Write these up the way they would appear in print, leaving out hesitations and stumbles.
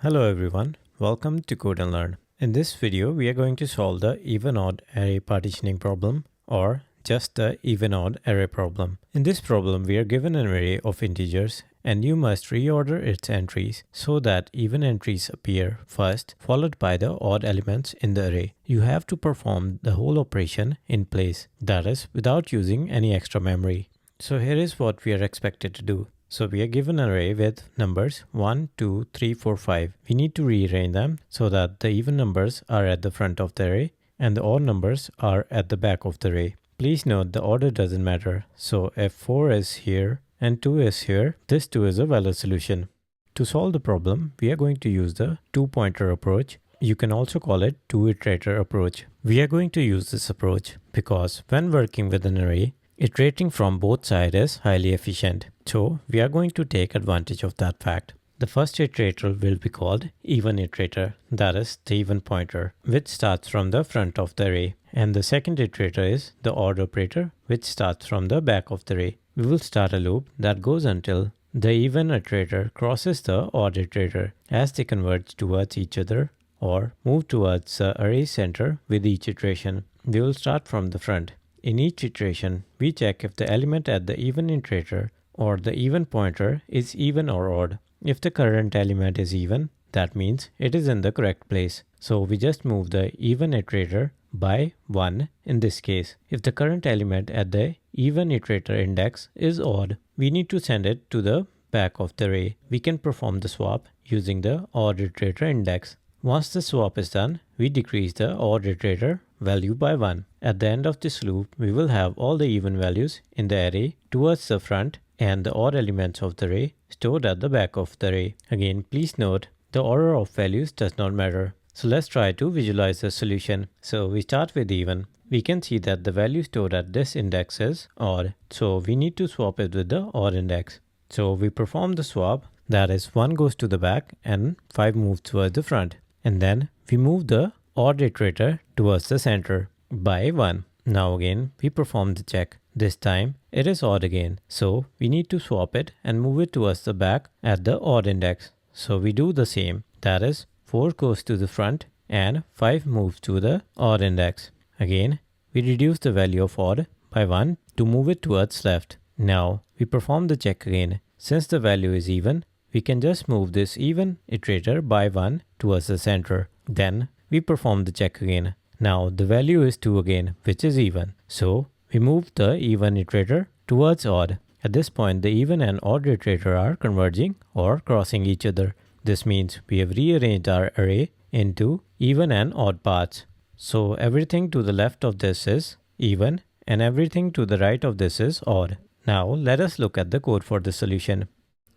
Hello everyone, welcome to Code and Learn. In this video, we are going to solve the even-odd array partitioning problem or just the even-odd array problem. In this problem, we are given an array of integers and you must reorder its entries so that even entries appear first, followed by the odd elements in the array. You have to perform the whole operation in place, that is, without using any extra memory. So here is what we are expected to do. So we are given an array with numbers 1, 2, 3, 4, 5. We need to rearrange them so that the even numbers are at the front of the array and the odd numbers are at the back of the array. Please note the order doesn't matter. So if 4 is here and 2 is here, this 2 is a valid solution. To solve the problem, we are going to use the two-pointer approach. You can also call it two-iterator approach. We are going to use this approach because when working with an array, iterating from both sides is highly efficient. So we are going to take advantage of that fact. The first iterator will be called even iterator, that is the even pointer, which starts from the front of the array. And the second iterator is the odd operator, which starts from the back of the array. We will start a loop that goes until the even iterator crosses the odd iterator as they converge towards each other or move towards the array center with each iteration. We will start from the front. In each iteration, we check if the element at the even iterator or the even pointer is even or odd. If the current element is even, that means it is in the correct place. So we just move the even iterator by 1 in this case. If the current element at the even iterator index is odd, we need to send it to the back of the array. We can perform the swap using the odd iterator index. Once the swap is done, we decrease the odd iterator value by 1. At the end of this loop, we will have all the even values in the array towards the front and the odd elements of the array stored at the back of the array. Again, please note the order of values does not matter. So let's try to visualize the solution. So we start with even. We can see that the value stored at this index is odd. So we need to swap it with the odd index. So we perform the swap, that is 1 goes to the back and 5 moves towards the front. And then we move the odd iterator towards the center by 1. Now again, we perform the check. This time it is odd again. So we need to swap it and move it towards the back at the odd index. So we do the same. That is 4 goes to the front and 5 moves to the odd index. Again, we reduce the value of odd by 1 to move it towards left. Now we perform the check again. Since the value is even, we can just move this even iterator by 1 towards the center. Then we perform the check again. Now the value is 2 again, which is even. So we move the even iterator towards odd. At this point, the even and odd iterator are converging or crossing each other. This means we have rearranged our array into even and odd parts. So everything to the left of this is even and everything to the right of this is odd. Now let us look at the code for the solution.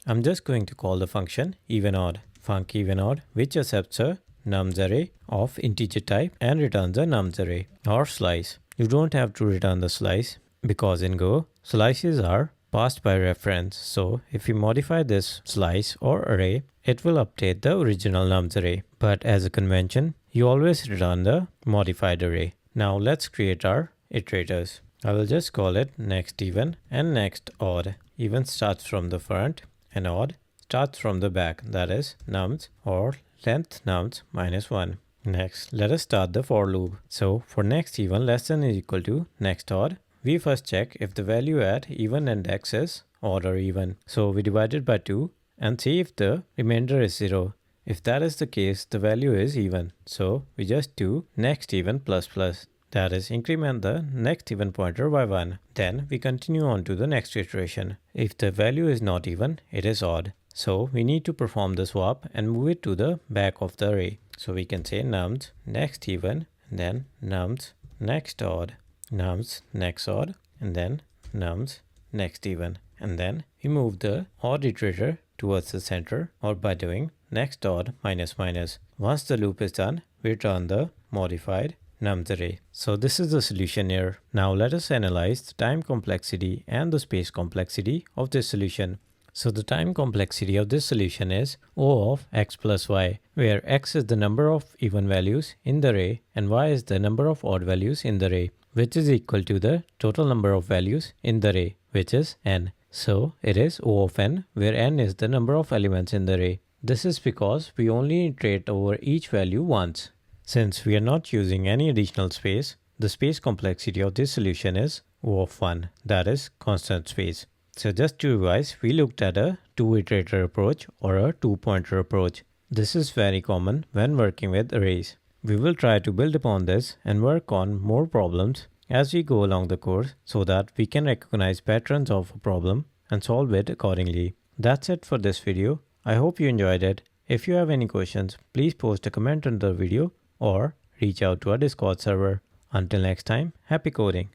I'm just going to call the function even-odd, func even-odd, which accepts a nums array of integer type and returns a nums array or slice. You don't have to return the slice because in Go, slices are passed by reference. So if we modify this slice or array, it will update the original nums array. But as a convention, you always return the modified array. Now let's create our iterators. I will just call it next even and next odd. Even starts from the front and odd starts from the back, that is nums or length nums minus 1. Next, let us start the for loop. So for next even less than or equal to next odd, we first check if the value at even index is odd or even. So we divide it by 2 and see if the remainder is 0. If that is the case, the value is even. So we just do next even plus plus. That is increment the next even pointer by 1. Then we continue on to the next iteration. If the value is not even, it is odd. So we need to perform the swap and move it to the back of the array. So we can say nums next even, and then nums next odd, nums next odd, and then nums next even. And then we move the odd iterator towards the center or by doing next odd minus minus. Once the loop is done, we return the modified nums array. So this is the solution here. Now let us analyze the time complexity and the space complexity of this solution. So the time complexity of this solution is O of x plus y, where x is the number of even values in the array and y is the number of odd values in the array, which is equal to the total number of values in the array, which is n. So it is O of n, where n is the number of elements in the array. This is because we only iterate over each value once. Since we are not using any additional space, the space complexity of this solution is O of 1, that is constant space. So just to revise, we looked at a 2-iterator approach or a 2-pointer approach. This is very common when working with arrays. We will try to build upon this and work on more problems as we go along the course so that we can recognize patterns of a problem and solve it accordingly. That's it for this video. I hope you enjoyed it. If you have any questions, please post a comment under the video or reach out to our Discord server. Until next time, happy coding!